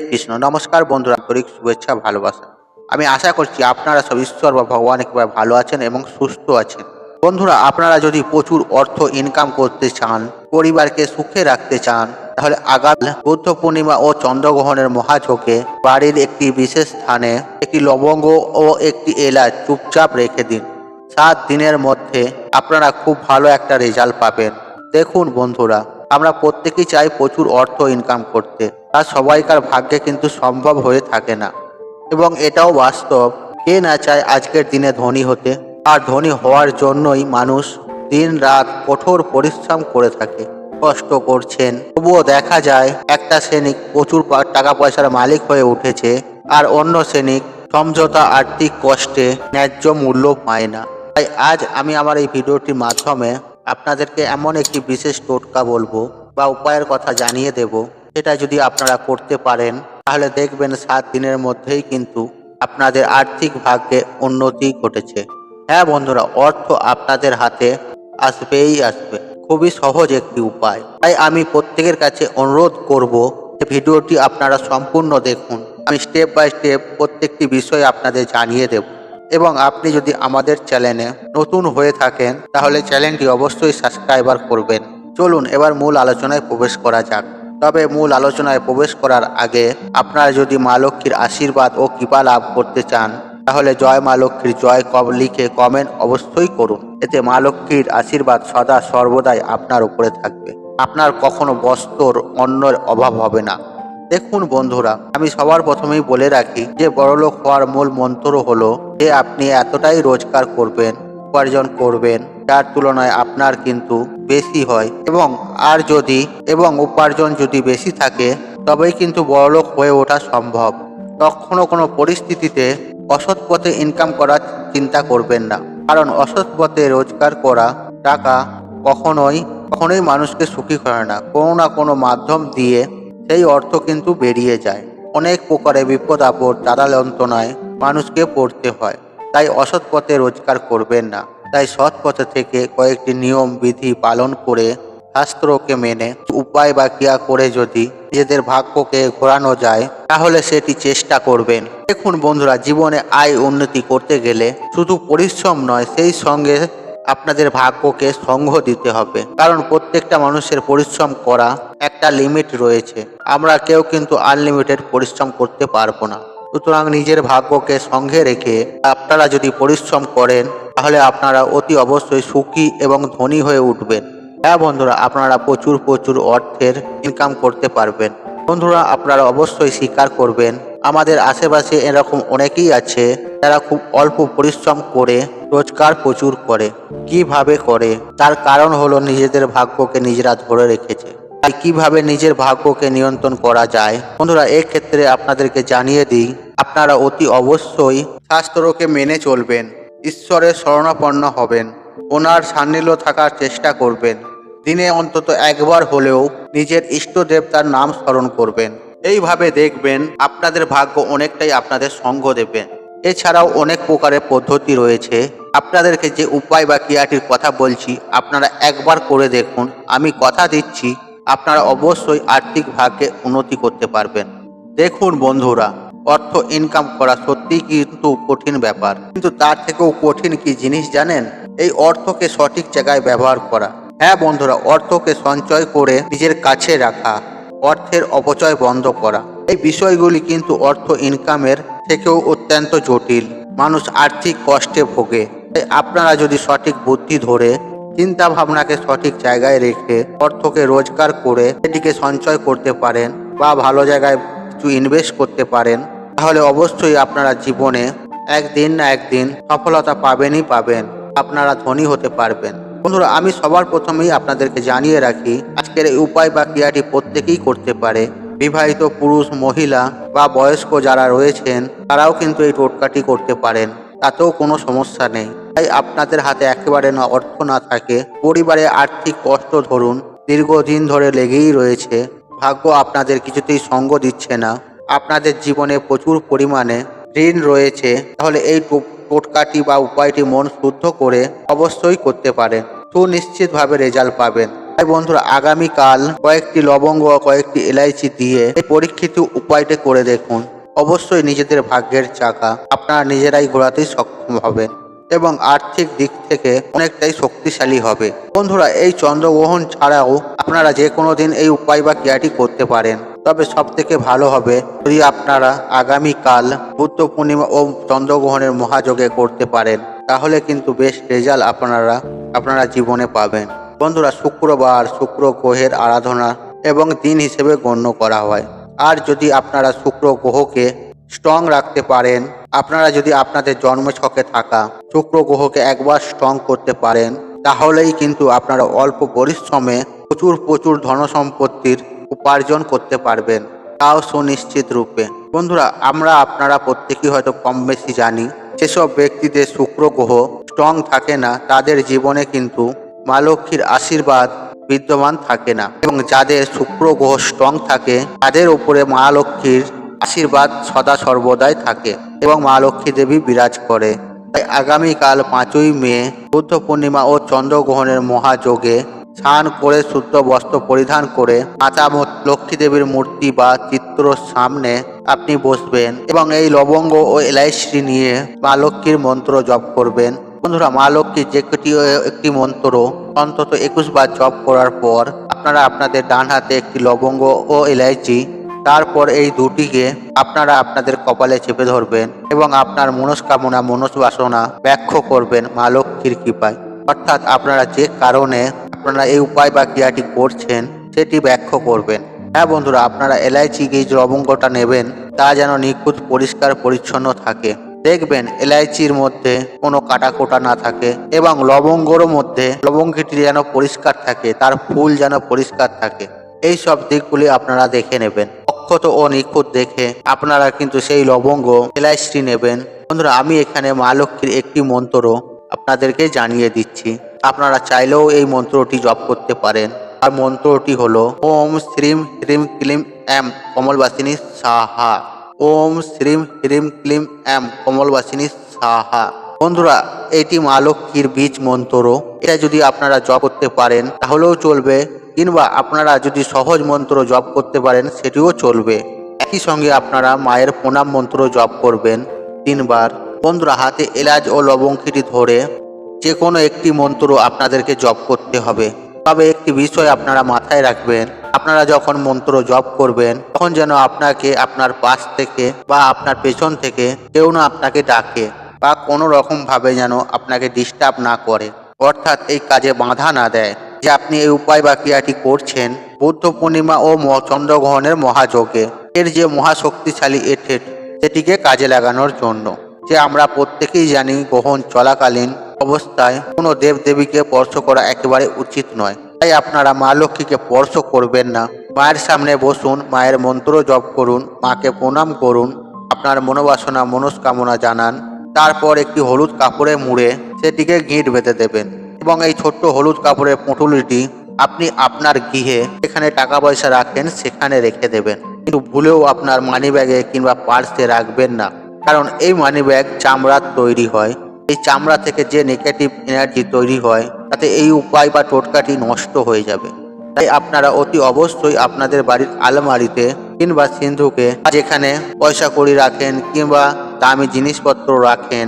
কৃষ্ণ। নমস্কার বন্ধুরা, আন্তরিক শুভেচ্ছা ভালোবাসা। আমি আশা করছি আপনারা সব ঈশ্বর বা ভগবান একেবারে ভালো আছেন এবং সুস্থ আছেন। বন্ধুরা, আপনারা যদি প্রচুর অর্থ ইনকাম করতে চান, পরিবারকে সুখে রাখতে চান, তাহলে আগামী বুদ্ধ পূর্ণিমা ও চন্দ্রগ্রহণের মহাযোগে বাড়ির একটি বিশেষ স্থানে একটি লবঙ্গ ও একটি এলাচ চুপচাপ রেখে দিন। 7 দিনের মধ্যে আপনারা খুব ভালো একটা রেজাল্ট পাবেন। দেখুন বন্ধুরা, আমরা প্রত্যেকেই চাই প্রচুর অর্থ ইনকাম করতে, তা সবাইকার ভাগ্যে কিন্তু সম্ভব হয়ে থাকে না। এবং এটাও বাস্তব, কে না চায় আজকের দিনে ধনী হতে। আর ধনী হওয়ার জন্যই মানুষ দিন রাত কঠোর পরিশ্রম করে থাকে, কষ্ট করছেন। তবুও দেখা যায় একটা শ্রেণিক প্রচুর টাকা পয়সার মালিক হয়ে উঠেছে, আর অন্য শ্রেণিক সমঝোতা আর্থিক কষ্টে ন্যায্য মূল্য পায় না। তাই আজ আমি আমার এই ভিডিওটির মাধ্যমে আপনাদেরকে এমন একটি বিশেষ টোটকা বলবো বা উপায়ের কথা জানিয়ে দেব, সেটা যদি আপনারা করতে পারেন তাহলে দেখবেন 7 দিনের মধ্যেই কিন্তু আপনাদের আর্থিক ভাগ্যে উন্নতি ঘটেছে। হ্যাঁ বন্ধুরা, অর্থ আপনাদের হাতে আসবেই আসবে। খুবই সহজ একটি উপায়। তাই আমি প্রত্যেকের কাছে অনুরোধ করব যে ভিডিওটি আপনারা সম্পূর্ণ দেখুন। আমি স্টেপ বাই স্টেপ প্রত্যেকটি বিষয় আপনাদের জানিয়ে দেব। এবং আপনি যদি আমাদের চ্যানেলে নতুন হয়ে থাকেন তাহলে চ্যানেলটি অবশ্যই সাবস্ক্রাইবার করবেন। চলুন এবার মূল আলোচনায় প্রবেশ করা যাক। তবে মূল আলোচনায় প্রবেশ করার আগে আপনারা যদি মা লক্ষ্মীর আশীর্বাদ ও কৃপা লাভ করতে চান তাহলে জয় মা লক্ষ্মীর জয় লিখে কমেন্ট অবশ্যই করুন। এতে মা লক্ষ্মীর আশীর্বাদ সদা সর্বদাই আপনার উপরে থাকবে। আপনার কখনো বস্ত্র অন্যের অভাব হবে না। দেখুন বন্ধুরা, আমি সবার প্রথমেই বলে রাখি যে বড়লোক হওয়ার মূল মন্ত্র হলো যে আপনি এতটাই রোজগার করবেন, উপার্জন করবেন যার তুলনায় আপনার কিন্তু বেশি হয়, এবং উপার্জন যদি বেশি থাকে তবেই কিন্তু বড়লোক হয়ে ওঠা সম্ভব। কখনো কোনো পরিস্থিতিতে অসৎ পথে ইনকাম করার চিন্তা করবেন না, কারণ অসৎ পথে রোজগার করা টাকা কখনোই মানুষকে সুখী করে না। কোনো না কোনো মাধ্যম দিয়ে সেই অর্থ কিন্তু বেরিয়ে যায়। অনেক প্রকারে বিপদ আপদ তারা যন্ত্রণায় মানুষকে পড়তে হয়। তাই অসৎ পথে রোজগার করবেন না। তাই সৎ পথে থেকে কয়েকটি নিয়ম বিধি পালন করে শাস্ত্রকে মেনে উপায় বা ক্রিয়া করে যদি নিজেদের ভাগ্যকে ঘোরানো যায় তাহলে সেটি চেষ্টা করবেন। দেখুন বন্ধুরা, জীবনে আয় উন্নতি করতে গেলে শুধু পরিশ্রম নয়, সেই সঙ্গে আপনাদের ভাগ্যকে সঙ্গ দিতে হবে। কারণ প্রত্যেকটা মানুষের পরিশ্রম করা একটা লিমিট রয়েছে। আমরা কেউ কিন্তু আনলিমিটেড পরিশ্রম করতে পারবো না। সুতরাং নিজের ভাগ্যকে সঙ্গে রেখে আপনারা যদি পরিশ্রম করেন তাহলে আপনারা অতি অবশ্যই সুখী এবং ধনী হয়ে উঠবেন। হ্যাঁ বন্ধুরা, আপনারা প্রচুর অর্থের ইনকাম করতে পারবেন। বন্ধুরা, আপনারা অবশ্যই স্বীকার করবেন আমাদের আশেপাশে এরকম অনেকেই আছে যারা খুব অল্প পরিশ্রম করে রোজগার প্রচুর করে। কিভাবে করে? তার কারণ হলো নিজেদের ভাগ্যকে নিজেরা ধরে রেখেছে। তাই কিভাবে নিজের ভাগ্যকে নিয়ন্ত্রণ করা যায় বন্ধুরা, এক্ষেত্রে আপনাদেরকে জানিয়ে দিই, আপনারা অতি অবশ্যই শাস্ত্রকে মেনে চলবেন, ঈশ্বরের শরণাপন্ন হবেন, ওনার সান্নিধ্য থাকার চেষ্টা করবেন। দিনে অন্তত একবার হলেও নিজের ইষ্ট দেবতার নাম স্মরণ করবেন। এইভাবে দেখবেন আপনাদের ভাগ্য অনেকটাই আপনাদের সঙ্গ দেবে। এছাড়াও অনেক প্রকারের পদ্ধতি রয়েছে। আপনাদেরকে যে উপায় বা ক্রিয়াটির কথা বলছি আপনারা একবার করে দেখুন। আমি কথা দিচ্ছি আপনারা অবশ্যই আর্থিক ভাগ্যে উন্নতি করতে পারবেন। দেখুন বন্ধুরা, অর্থ ইনকাম করা সত্যিই কিন্তু কঠিন ব্যাপার, কিন্তু তার থেকেও কঠিন কি জিনিস জানেন? এই অর্থকে সঠিক জায়গায় ব্যবহার করা। হ্যাঁ বন্ধুরা, অর্থকে সঞ্চয় করে নিজের কাছে রাখা, অর্থের অপচয় বন্ধ করা, এই বিষয়গুলি কিন্তু অর্থ ইনকামের থেকেও অত্যন্ত জটিল। মানুষ আর্থিক কষ্টে ভোগে। তাই আপনারা যদি সঠিক বুদ্ধি ধরে চিন্তা ভাবনাকে সঠিক জায়গায় রেখে অর্থকে রোজগার করে সেটিকে সঞ্চয় করতে পারেন বা ভালো জায়গায় কিছু ইনভেস্ট করতে পারেন, তাহলে অবশ্যই আপনারা জীবনে একদিন না একদিন সফলতা পাবেনই পাবেন। আপনারা ধনী হতে পারবেন। বন্ধুরা, আমি সবার প্রথমেই আপনাদেরকে জানিয়ে রাখি আজকের এই উপায় বা ক্রিয়াটি প্রত্যেকেই করতে পারে। বিবাহিত পুরুষ, মহিলা বা বয়স্ক যারা রয়েছেন তারাও কিন্তু এই টোটকাটি করতে পারেন, তাতেও কোনো সমস্যা নেই। তাই আপনাদের হাতে একেবারে না অর্থ না থাকে, পরিবারে আর্থিক কষ্ট ধরুন দীর্ঘদিন ধরে লেগেই রয়েছে, ভাগ্য আপনাদের কিছুতেই সঙ্গ দিচ্ছে না, আপনাদের জীবনে প্রচুর পরিমাণে ঋণ রয়েছে, তাহলে এই টোটকাটি বা উপায়টি মন শুদ্ধ করে অবশ্যই করতে পারেন। সুনিশ্চিতভাবে রেজাল্ট পাবেন। তাই বন্ধুরা আগামীকাল কয়েকটি লবঙ্গ ও কয়েকটি এলাইচি দিয়ে এই পরীক্ষিত উপায়টি করে দেখুন। অবশ্যই নিজেদের ভাগ্যের চাকা আপনারা নিজেরাই ঘোরাতেই সক্ষম হবেন এবং আর্থিক দিক থেকে অনেকটাই শক্তিশালী হবে। বন্ধুরা এই চন্দ্রগ্রহণ ছাড়াও আপনারা যে কোনো দিন এই উপায় বা ক্রিয়াটি করতে পারেন, তবে সব থেকে ভালো হবে যদি আপনারা আগামীকাল বুদ্ধ পূর্ণিমা ও চন্দ্রগ্রহণের মহাযোগে করতে পারেন, তাহলে কিন্তু বেশ রেজাল্ট আপনারা জীবনে পাবেন। বন্ধুরা শুক্রবার শুক্র গ্রহের আরাধনা এবং দিন হিসেবে গণ্য করা হয়। আর যদি আপনারা শুক্র গ্রহকে স্ট্রং রাখতে পারেন, আপনারা যদি আপনাদের জন্মছকে থাকা শুক্র গ্রহকে একবার স্ট্রং করতে পারেন, তাহলেই কিন্তু আপনারা অল্প পরিশ্রমে প্রচুর ধন সম্পত্তির উপার্জন করতে পারবেন, তাও সুনিশ্চিত রূপে। বন্ধুরা আপনারা প্রত্যেকেই হয়তো কম বেশি জানি, যেসব ব্যক্তিদের শুক্র গ্রহ স্ট্রং থাকে না তাদের জীবনে কিন্তু মা লক্ষ্মীর আশীর্বাদ বিদ্যমান থাকে না, এবং যাদের শুক্র গ্রহ স্ট্রং থাকে তাদের উপরে মা লক্ষ্মীর আশীর্বাদ সদা সর্বদাই থাকে এবং মা লক্ষ্মী দেবী বিরাজ করে। তাই আগামীকাল 5ই মে বুদ্ধ পূর্ণিমা ও চন্দ্রগ্রহণের মহাযোগে স্নান করে শুদ্ধ বস্ত্র পরিধান করে মাতা লক্ষ্মী দেবীর মূর্তি বা চিত্রর সামনে আপনি বসবেন এবং এই লবঙ্গ ও এলাইচি নিয়ে মা লক্ষ্মীর মন্ত্র জপ করবেন। বন্ধুরা মা লক্ষ্মীর যে একটি মন্ত্র অন্তত 21 বার জপ করার পর আপনারা আপনাদের ডান হাতে একটি লবঙ্গ ও এলাইচি, তারপর এই দুটিকে আপনারা আপনাদের কপালে চেপে ধরবেন এবং আপনার মনস্কামনা মনসবাসনা ব্যাখ্যা করবেন মা লক্ষ্মীর কৃপায়। অর্থাৎ আপনারা যে কারণে আপনারা এই উপায় বা ক্রিয়াটি করছেন সেটি ব্যাখ্যা করবেন। হ্যাঁ বন্ধুরা, আপনারা এলাইচি যে লবঙ্গটা নেবেন তা যেন নিখুঁত পরিষ্কার পরিচ্ছন্ন থাকে। দেখবেন এলাইচির মধ্যে কোনো কাটাকোটা না থাকে এবং লবঙ্গর মধ্যে লবঙ্গটি যেন পরিষ্কার থাকে, তার ফুল যেন পরিষ্কার থাকে। এই সব দিকগুলি আপনারা দেখে নেবেন। অক্ষত ও নিখুঁত দেখে আপনারা কিন্তু সেই লবঙ্গ এলাইচি নেবেন। বন্ধুরা আমি এখানে মা লক্ষ্মীর একটি মন্ত্র আপনাদেরকে জানিয়ে দিচ্ছি, আপনারা চাইলেও এই মন্ত্রটি জপ করতে পারেন। আর মন্ত্রটি হলো ওম শ্রীম হ্রিম ক্লিম এম কমলবাসিনী সাহা। ওম শ্রীম হ্রিম ক্লিম এম কমলবাসিনী সাহা। বন্ধুরা এটি মা লক্ষ্মীর বীজ মন্ত্র, এটা যদি আপনারা জপ করতে পারেন তাহলেও চলবে, কিংবা আপনারা যদি সহজ মন্ত্র জপ করতে পারেন সেটিও চলবে। একই সঙ্গে আপনারা মায়ের প্রণাম মন্ত্র জপ করবেন 3 বার। বন্ধুরা হাতে এলাচ ও লবঙ্গটি ধরে যে কোনো একটি মন্ত্র আপনাদেরকে জপ করতে হবে। তবে একটি বিষয় আপনারা মাথায় রাখবেন, আপনারা যখন মন্ত্র জপ করবেন তখন যেন আপনাকে আপনার পাশ থেকে বা আপনার পেছন থেকে কেউ না আপনাকে ডাকে বা কোনো রকম ভাবে যেন আপনাকে ডিস্টার্ব না করে, অর্থাৎ এই কাজে বাধা না দেয় যে আপনি এই উপায় বা ক্রিয়াটি করছেন বুদ্ধ পূর্ণিমা ও চন্দ্রগ্রহণের মহাযোগে। এর যে মহাশক্তিশালী এফেক্ট সেটিকে কাজে লাগানোর জন্য। যে আমরা প্রত্যেকেই জানি গ্রহণ চলাকালীন অবস্থায় কোনো দেবদেবীকে স্পর্শ করা একেবারে উচিত নয়। তাই আপনারা মা লক্ষ্মীকে স্পর্শ করবেন না। মায়ের সামনে বসুন, মায়ের মন্ত্র জপ করুন, মাকে প্রণাম করুন, আপনার মনোবাসনা মনস্কামনা জানান। তারপর একটি হলুদ কাপড়ে মুড়ে সেটিকে গিঁট বেঁধে দেবেন এবং এই ছোট্ট হলুদ কাপড়ের পুঁটুলিটি আপনি আপনার গৃহে যেখানে টাকা পয়সা রাখেন সেখানে রেখে দেবেন, কিন্তু ভুলেও আপনার মানি ব্যাগে কিংবা পার্সে রাখবেন না। কারণ এই মানি ব্যাগ চামড়ার তৈরি হয়, এই চামড়া থেকে যে নেগেটিভ এনার্জি তৈরি হয় তাতে এই উপায় বা টোটকাটি নষ্ট হয়ে যাবে। তাই আপনারা অতি অবশ্যই আপনাদের বাড়ির আলমারিতে কিংবা সিন্ধুকে যেখানে পয়সা কড়ি রাখেন কিংবা দামি জিনিসপত্র রাখেন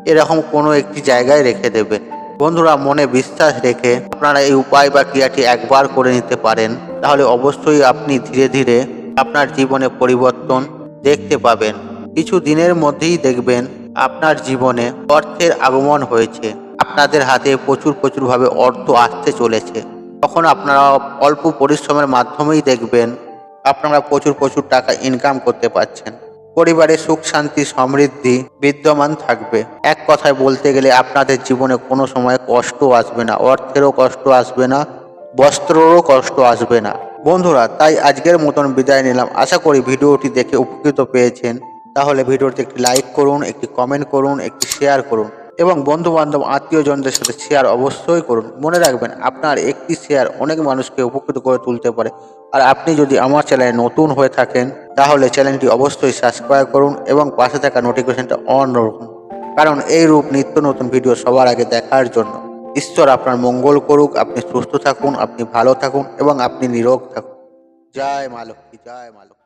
এরকম কোনো একটি জায়গায় রেখে দেবেন। বন্ধুরা মনে বিশ্বাস রেখে আপনারা এই উপায় বা ক্রিয়াটি একবার করে নিতে পারেন, তাহলে অবশ্যই আপনি ধীরে ধীরে আপনার জীবনে পরিবর্তন দেখতে পাবেন। কিছু দিনের মধ্যেই দেখবেন আপনার জীবনে অর্থের আগমন হয়েছে, আপনাদের হাতে প্রচুরভাবে অর্থ আসতে চলেছে। তখন আপনারা অল্প পরিশ্রমের মাধ্যমেই দেখবেন আপনারা প্রচুর টাকা ইনকাম করতে পারছেন। পরিবারে সুখ শান্তি সমৃদ্ধি বিদ্যমান থাকবে। এক কথায় বলতে গেলে আপনাদের জীবনে কোনো সময় কষ্ট আসবে না, অর্থেরও কষ্ট আসবে না, বস্ত্রেরও কষ্ট আসবে না। বন্ধুরা তাই আজকের মতন বিদায় নিলাম। আশা করি ভিডিওটি দেখে উপকৃত পেয়েছেন। তাহলে ভিডিওটি একটি লাইক করুন, একটি কমেন্ট করুন, একটি শেয়ার করুন এবং বন্ধু বান্ধব আত্মীয়জনদের সাথে শেয়ার অবশ্যই করুন। মনে রাখবেন আপনার একটি শেয়ার অনেক মানুষকে উপকৃত করে তুলতে পারে। আর আপনি যদি আমার চ্যানেলে নতুন হয়ে থাকেন তাহলে চ্যানেলটি অবশ্যই সাবস্ক্রাইব করুন এবং পাশে থাকা নোটিফিকেশনটা অন রাখুন, কারণ এই রূপ নিত্য নতুন ভিডিও সবার আগে দেখার জন্য। ঈশ্বর আপনার মঙ্গল করুক। আপনি সুস্থ থাকুন, আপনি ভালো থাকুন এবং আপনি নিরোগ থাকুন। জয় মা লক্ষ্মী, জয় মা লক্ষ্মী।